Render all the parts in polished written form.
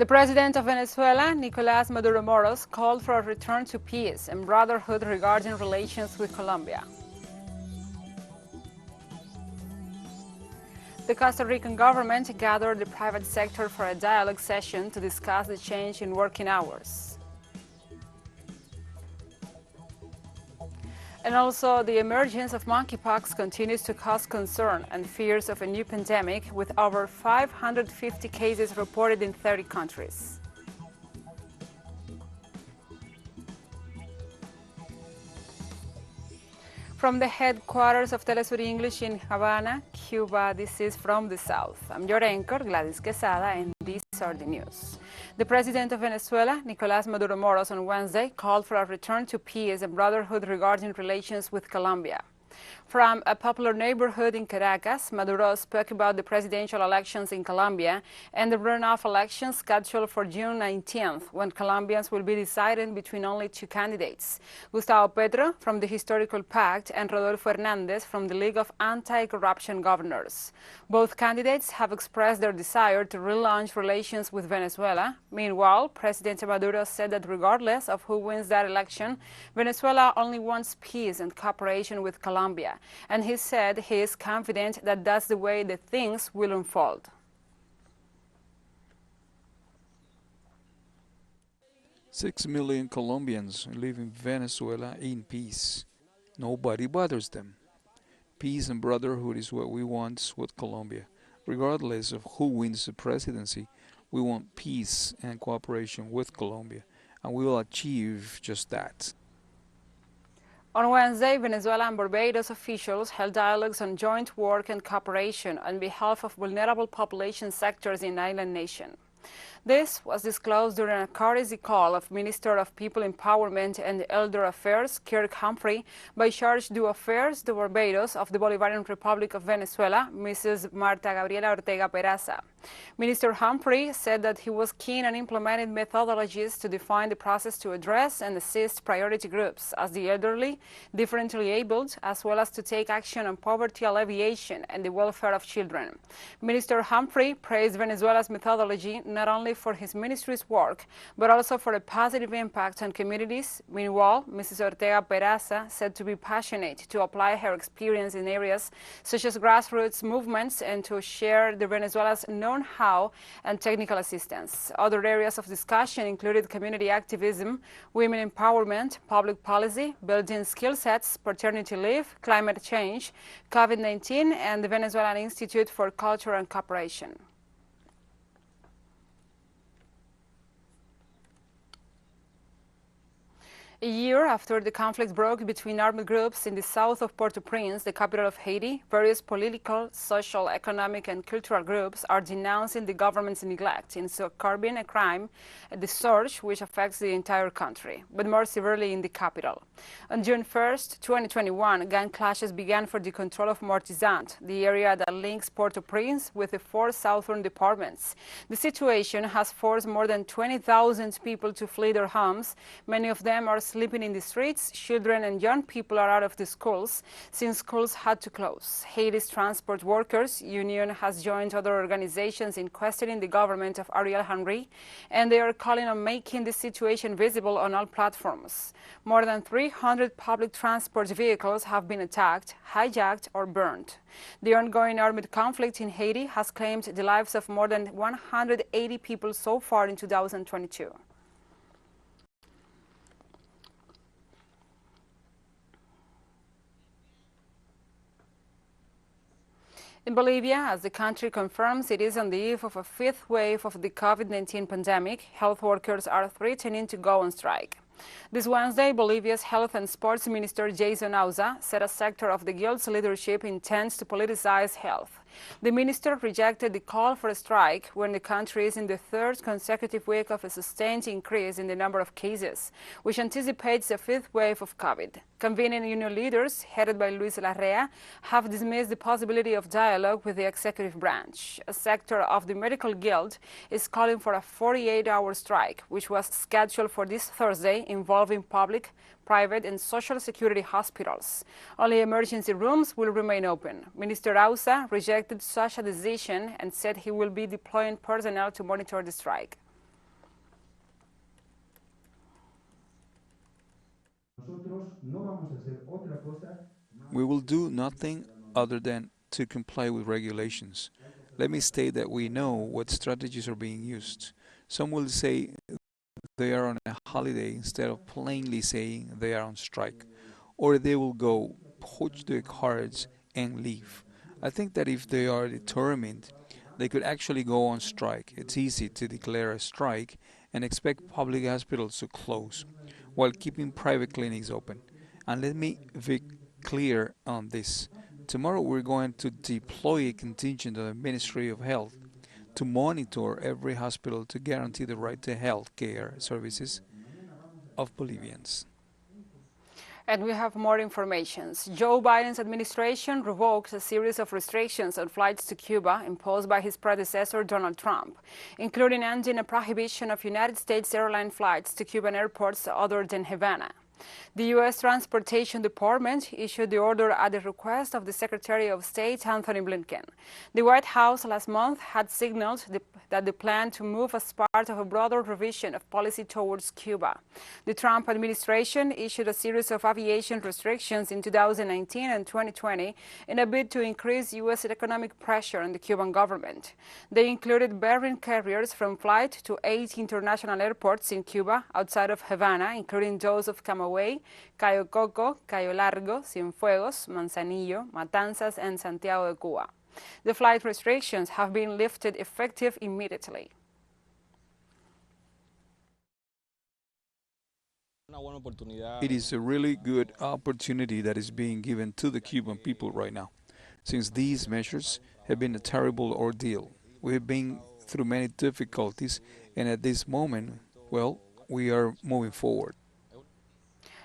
The president of Venezuela, Nicolás Maduro Moros, called for a return to peace and brotherhood regarding relations with Colombia. The Costa Rican government gathered the private sector for a dialogue session to discuss the change in working hours. And also, the emergence of monkeypox continues to cause concern and fears of a new pandemic, with over 550 cases reported in 30 countries. From the headquarters of Telesur English in Havana, Cuba, this is From the South. I'm your anchor, Gladys Quesada, and these are the news. The president of Venezuela, Nicolás Maduro Moros, on Wednesday called for a return to peace and brotherhood regarding relations with Colombia. From a popular neighborhood in Caracas, Maduro spoke about the presidential elections in Colombia and the runoff elections scheduled for June 19th, when Colombians will be deciding between only two candidates, Gustavo Petro from the Historical Pact and Rodolfo Hernández from the League of Anti-Corruption Governors. Both candidates have expressed their desire to relaunch relations with Venezuela. Meanwhile, President Maduro said that regardless of who wins that election, Venezuela only wants peace and cooperation with Colombia. And he said he is confident that that's the way the things will unfold. Six million Colombians live in Venezuela in peace. Nobody bothers them. Peace and brotherhood is what we want with Colombia. Regardless of who wins the presidency, we want peace and cooperation with Colombia, and we will achieve just that. On Wednesday, Venezuela and Barbados officials held dialogues on joint work and cooperation on behalf of vulnerable population sectors in the island nation. This was disclosed during a courtesy call of Minister of People Empowerment and Elder Affairs, Kirk Humphrey, by Charge d'Affaires de Barbados of the Bolivarian Republic of Venezuela, Mrs. Marta Gabriela Ortega Peraza. Minister Humphrey said that he was keen on implementing methodologies to define the process to address and assist priority groups as the elderly, differently abled, as well as to take action on poverty alleviation and the welfare of children. Minister Humphrey praised Venezuela's methodology not only for his ministry's work, but also for a positive impact on communities. Meanwhile, Mrs. Ortega Peraza said to be passionate to apply her experience in areas such as grassroots movements and to share the Venezuela's know-how and technical assistance. Other areas of discussion included community activism, women empowerment, public policy, building skill sets, paternity leave, climate change, COVID-19, and the Venezuelan Institute for Culture and Cooperation. A year after the conflict broke between armed groups in the south of Port-au-Prince, the capital of Haiti, various political, social, economic, and cultural groups are denouncing the government's neglect in curbing a crime, the scourge which affects the entire country, but more severely in the capital. On June 1st, 2021, gang clashes began for the control of Mortisant, the area that links Port-au-Prince with the four southern departments. The situation has forced more than 20,000 people to flee their homes. Many of them are sleeping in the streets. Children and young people are out of the schools since schools had to close. Haiti's Transport Workers Union has joined other organizations in questioning the government of Ariel Henry, and they are calling on making the situation visible on all platforms. More than 300 public transport vehicles have been attacked, hijacked, or burned. The ongoing armed conflict in Haiti has claimed the lives of more than 180 people so far in 2022. In Bolivia, as the country confirms it is on the eve of a fifth wave of the COVID-19 pandemic, health workers are threatening to go on strike. This Wednesday, Bolivia's Health and Sports Minister Jason Auza said a sector of the guild's leadership intends to politicize health. The minister rejected the call for a strike when the country is in the third consecutive week of a sustained increase in the number of cases, which anticipates a fifth wave of COVID. Convening union leaders, headed by Luis Larrea, have dismissed the possibility of dialogue with the executive branch. A sector of the medical guild is calling for a 48-hour strike, which was scheduled for this Thursday, involving public, private, and social security hospitals. Only emergency rooms will remain open. Minister Auza rejected such a decision and said he will be deploying personnel to monitor the strike. We will do nothing other than to comply with regulations. Let me state that we know what strategies are being used. Some will say they are on a holiday instead of plainly saying they are on strike, or they will go poach their cards and leave. I think that if they are determined, they could actually go on strike. It's easy to declare a strike and expect public hospitals to close while keeping private clinics open. And let me be clear on this. Tomorrow we're going to deploy a contingent of the Ministry of Health to monitor every hospital to guarantee the right to health care services of Bolivians. And we have more information. Joe Biden's administration revoked a series of restrictions on flights to Cuba imposed by his predecessor, Donald Trump, including ending a prohibition of United States airline flights to Cuban airports other than Havana. The U.S. Transportation Department issued the order at the request of the Secretary of State, Anthony Blinken. The White House last month had signaled that the plan to move as part of a broader revision of policy towards Cuba. The Trump administration issued a series of aviation restrictions in 2019 and 2020 in a bid to increase U.S. economic pressure on the Cuban government. They included barring carriers from flight to 8 international airports in Cuba outside of Havana, including those of Camagüey, Cayo Coco, Cayo Largo, Cienfuegos, Manzanillo, Matanzas, and Santiago de Cuba. The flight restrictions have been lifted effective immediately. It is a really good opportunity that is being given to the Cuban people right now, since these measures have been a terrible ordeal. We have been through many difficulties, and at this moment, well, we are moving forward.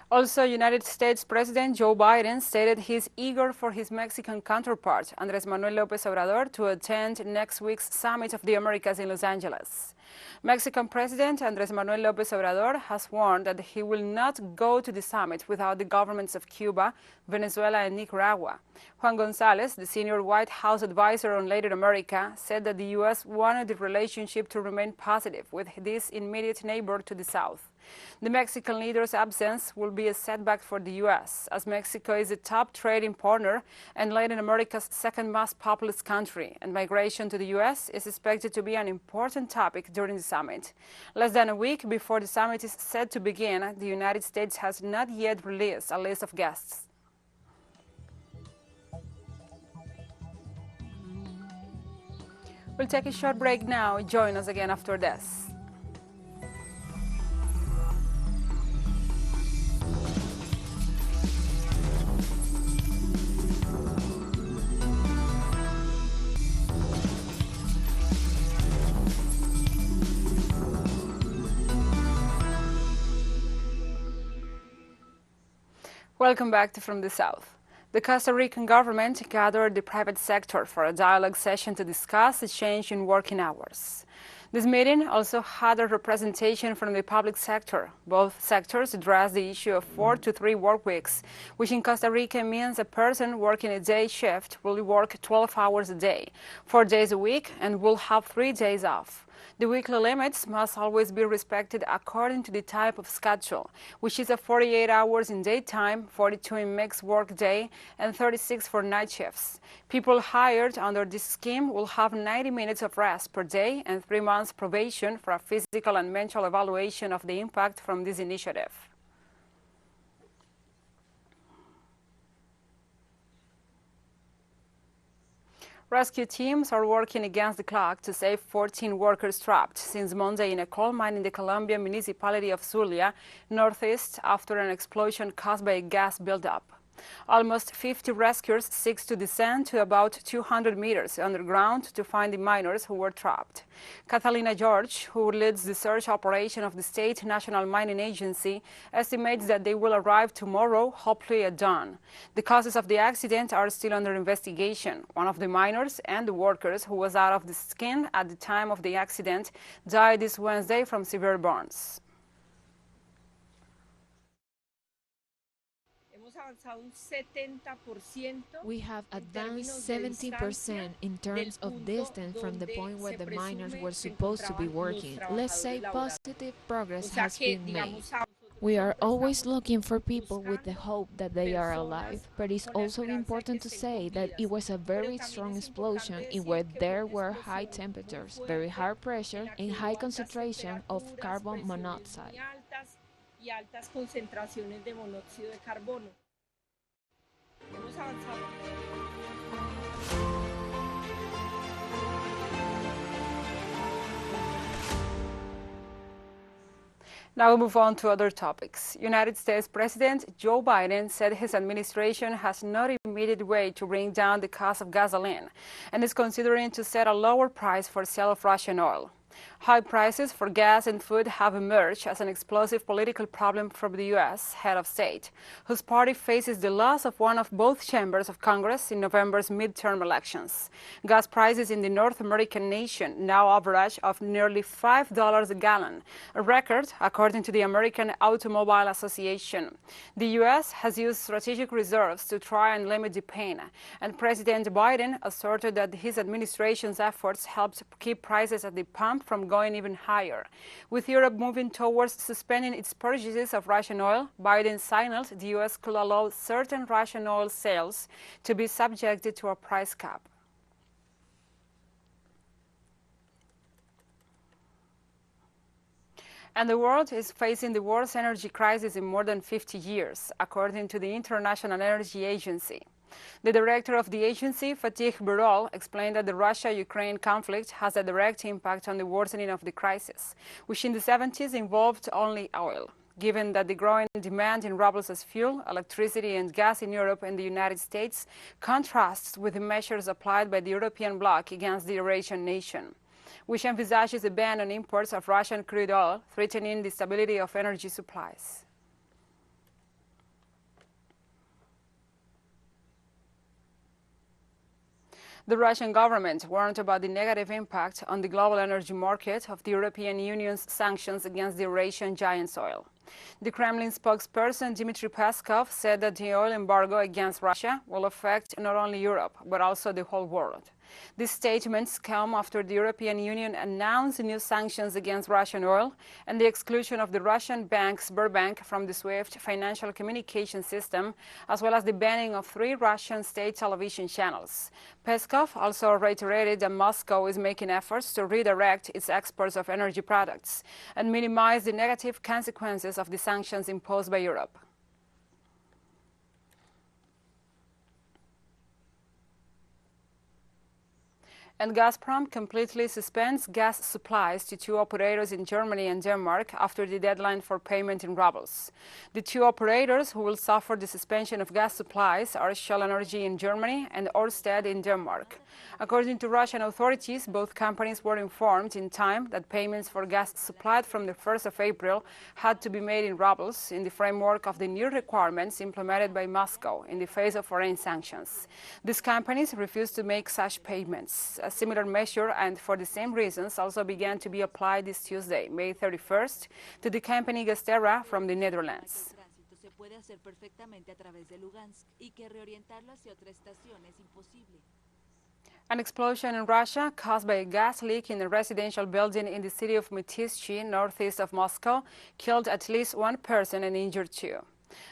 Also, United States President Joe Biden stated he's eager for his Mexican counterpart, Andrés Manuel López Obrador, to attend next week's Summit of the Americas in Los Angeles. Mexican President Andrés Manuel López Obrador has warned that he will not go to the summit without the governments of Cuba, Venezuela, and Nicaragua. Juan González, the senior White House advisor on Latin America, said that the U.S. wanted the relationship to remain positive with this immediate neighbor to the south. The Mexican leader's absence will be a setback for the U.S., as Mexico is a top trading partner and Latin America's second most populous country, and migration to the U.S. is expected to be an important topic during the summit. Less than a week before the summit is set to begin, the United States has not yet released a list of guests. We'll take a short break now. Join us again after this. Welcome back to From the South. The Costa Rican government gathered the private sector for a dialogue session to discuss the change in working hours. This meeting also had a representation from the public sector. Both sectors addressed the issue of 4 to 3 work weeks, which in Costa Rica means a person working a day shift will work 12 hours a day, 4 days a week, and will have 3 days off. The weekly limits must always be respected according to the type of schedule, which is 48 hours in daytime, 42 in mixed work day, and 36 for night shifts. People hired under this scheme will have 90 minutes of rest per day and 3 months probation for a physical and mental evaluation of the impact from this initiative. Rescue teams are working against the clock to save 14 workers trapped since Monday in a coal mine in the Colombian municipality of Zulia, northeast, after an explosion caused by a gas buildup. Almost 50 rescuers seek to descend to about 200 meters underground to find the miners who were trapped. Catalina George, who leads the search operation of the State National Mining Agency, estimates that they will arrive tomorrow, hopefully at dawn. The causes of the accident are still under investigation. One of the miners and the workers, who was out of the skin at the time of the accident, died this Wednesday from severe burns. We have advanced 70% in terms of distance from the point where the miners were supposed to be working. Let's say positive progress has been made. We are always looking for people with the hope that they are alive, but it's also important to say that it was a very strong explosion in where there were high temperatures, very high pressure, and high concentration of carbon monoxide. Now we move on to other topics. United States President Joe Biden said his administration has no immediate way to bring down the cost of gasoline and is considering to set a lower price for sale of Russian oil. High prices for gas and food have emerged as an explosive political problem for the U.S. head of state, whose party faces the loss of one of both chambers of Congress in November's midterm elections. Gas prices in the North American nation now average of nearly $5 a gallon, a record according to the American Automobile Association. The U.S. has used strategic reserves to try and limit the pain, and President Biden asserted that his administration's efforts helped keep prices at the pump from going even higher. With Europe moving towards suspending its purchases of Russian oil, Biden signaled the U.S. could allow certain Russian oil sales to be subjected to a price cap. And the world is facing the worst energy crisis in more than 50 years, according to the International Energy Agency. The director of the agency, Fatih Birol, explained that the Russia-Ukraine conflict has a direct impact on the worsening of the crisis, which in the 70s involved only oil. Given that the growing demand in rubles as fuel, electricity and gas in Europe and the United States contrasts with the measures applied by the European bloc against the Eurasian nation, which emphasizes a ban on imports of Russian crude oil, threatening the stability of energy supplies. The Russian government warned about the negative impact on the global energy market of the European Union's sanctions against the Eurasian giant's oil. The Kremlin spokesperson Dmitry Peskov said that the oil embargo against Russia will affect not only Europe, but also the whole world. These statements come after the European Union announced new sanctions against Russian oil and the exclusion of the Russian bank Sberbank from the SWIFT financial communication system, as well as the banning of 3 Russian state television channels. Peskov also reiterated that Moscow is making efforts to redirect its exports of energy products and minimize the negative consequences of the sanctions imposed by Europe. And Gazprom completely suspends gas supplies to 2 operators in Germany and Denmark after the deadline for payment in rubles. The 2 operators who will suffer the suspension of gas supplies are Shell Energy in Germany and Ørsted in Denmark. According to Russian authorities, both companies were informed in time that payments for gas supplied from the 1st of April had to be made in rubles in the framework of the new requirements implemented by Moscow in the face of foreign sanctions. These companies refused to make such payments. A similar measure, and for the same reasons, also began to be applied this Tuesday, May 31st, to the company Gaztera from the Netherlands. An explosion in Russia caused by a gas leak in a residential building in the city of Mytishchi, northeast of Moscow, killed at least 1 person and injured 2.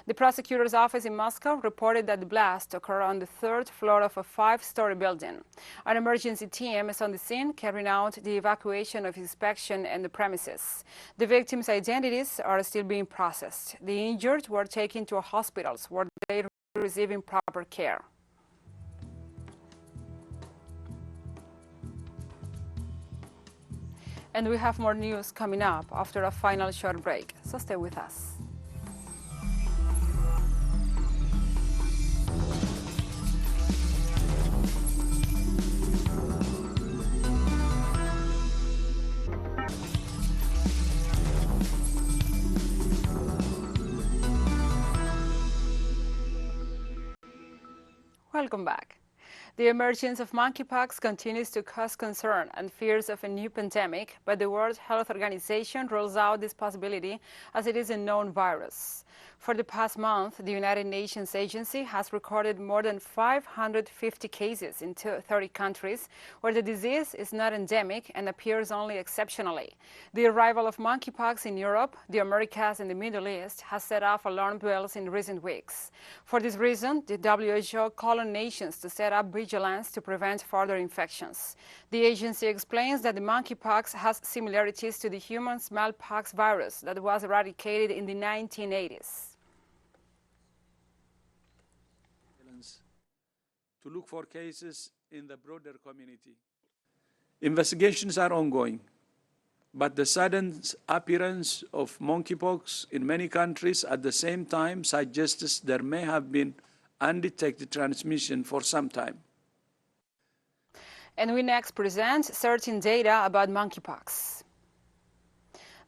The prosecutor's office in Moscow reported that the blast occurred on the 3rd floor of a 5-story building. An emergency team is on the scene carrying out the evacuation of inspection and the premises. The victims' identities are still being processed. The injured were taken to hospitals where they are receiving proper care. And we have more news coming up after a final short break, so stay with us. Welcome back. The emergence of monkeypox continues to cause concern and fears of a new pandemic, but the World Health Organization rules out this possibility as it is a known virus. For the past month, the United Nations agency has recorded more than 550 cases in 30 countries where the disease is not endemic and appears only exceptionally. The arrival of monkeypox in Europe, the Americas, and the Middle East has set off alarm bells in recent weeks. For this reason, the WHO called on nations to set up vigilance to prevent further infections. The agency explains that the monkeypox has similarities to the human smallpox virus that was eradicated in the 1980s. To look for cases in the broader community. Investigations are ongoing, but the sudden appearance of monkeypox in many countries at the same time suggests there may have been undetected transmission for some time. And we next present certain data about monkeypox.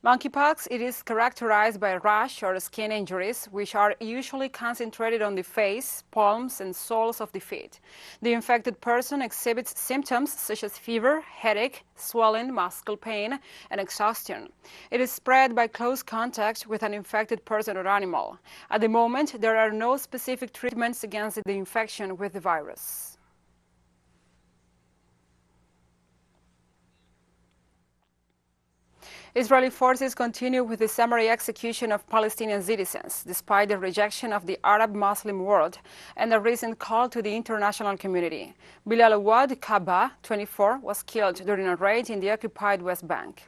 Monkeypox, it is characterized by rash or skin injuries, which are usually concentrated on the face, palms, and soles of the feet. The infected person exhibits symptoms such as fever, headache, swelling, muscle pain, and exhaustion. It is spread by close contact with an infected person or animal. At the moment, there are no specific treatments against the infection with the virus. Israeli forces continue with the summary execution of Palestinian citizens, despite the rejection of the Arab Muslim world and a recent call to the international community. Bilal Awad Kaba, 24, was killed during a raid in the occupied West Bank.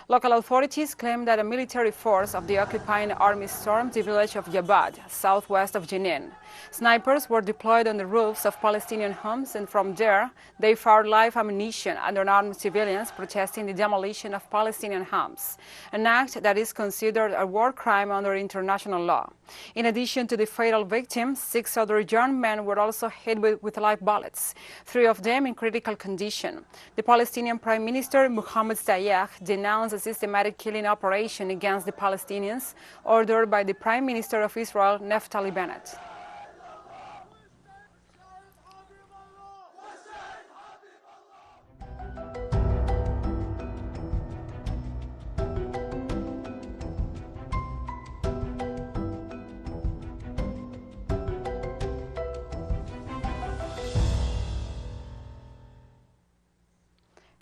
Local authorities claim that a military force of the occupying army stormed the village of Jabad, southwest of Jenin. Snipers were deployed on the roofs of Palestinian homes, and from there, they fired live ammunition at unarmed civilians protesting the demolition of Palestinian homes, an act that is considered a war crime under international law. In addition to the fatal victim, 6 other young men were also hit with live bullets, 3 of them in critical condition. The Palestinian Prime Minister, Mohammed Sayeh, denounced a systematic killing operation against the Palestinians ordered by the Prime Minister of Israel, Naftali Bennett.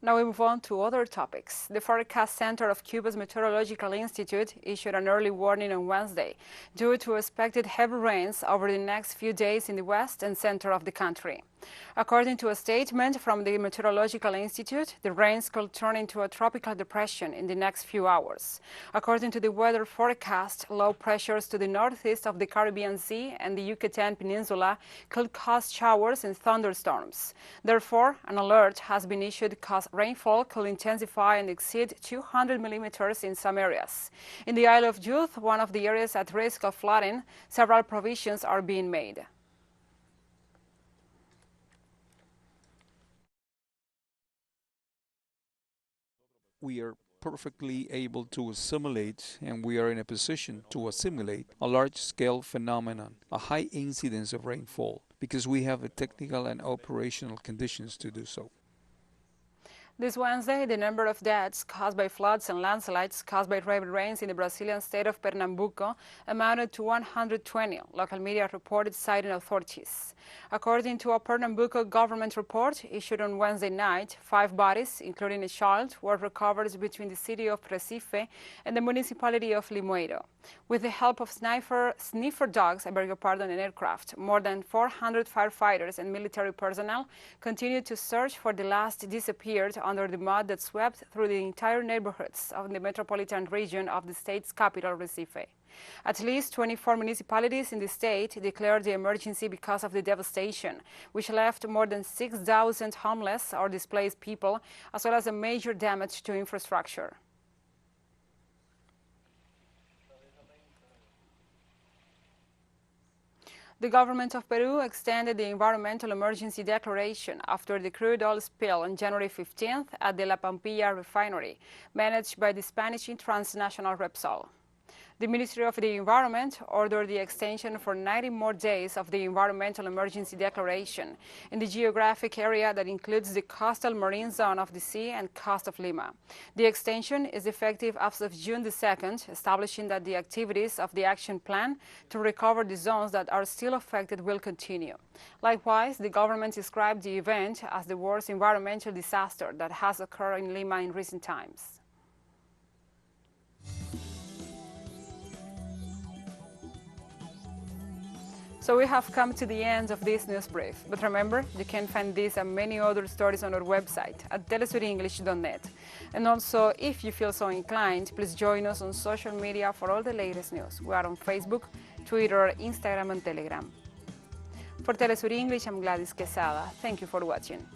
Now we move on to other topics. The Forecast Center of Cuba's Meteorological Institute issued an early warning on Wednesday due to expected heavy rains over the next few days in the west and center of the country. According to a statement from the Meteorological Institute, the rains could turn into a tropical depression in the next few hours. According to the weather forecast, low pressures to the northeast of the Caribbean Sea and the Yucatan Peninsula could cause showers and thunderstorms. Therefore, an alert has been issued because rainfall could intensify and exceed 200 millimeters in some areas. In the Isle of Youth, one of the areas at risk of flooding, several provisions are being made. We are perfectly able to assimilate, and we are in a position to assimilate a large-scale phenomenon, a high incidence of rainfall, because we have the technical and operational conditions to do so. This Wednesday, the number of deaths caused by floods and landslides caused by heavy rains in the Brazilian state of Pernambuco amounted to 120, local media reported, citing authorities. According to a Pernambuco government report issued on Wednesday night, 5 bodies, including a child, were recovered between the city of Recife and the municipality of Limoeiro. With the help of sniffer dogs, and aircraft, more than 400 firefighters and military personnel continued to search for the last disappeared under the mud that swept through the entire neighborhoods of the metropolitan region of the state's capital, Recife. At least 24 municipalities in the state declared the emergency because of the devastation, which left more than 6,000 homeless or displaced people, as well as a major damage to infrastructure. The government of Peru extended the environmental emergency declaration after the crude oil spill on January 15th at the La Pampilla refinery, managed by the Spanish transnational Repsol. The Ministry of the Environment ordered the extension for 90 more days of the environmental emergency declaration in the geographic area that includes the coastal marine zone of the sea and coast of Lima. The extension is effective as of June the 2nd, establishing that the activities of the action plan to recover the zones that are still affected will continue. Likewise, the government described the event as the worst environmental disaster that has occurred in Lima in recent times. So we have come to the end of this news brief. But remember, you can find this and many other stories on our website at telesurenglish.net. And also, if you feel so inclined, please join us on social media for all the latest news. We are on Facebook, Twitter, Instagram, and Telegram. For Telesur English, I'm Gladys Quesada. Thank you for watching.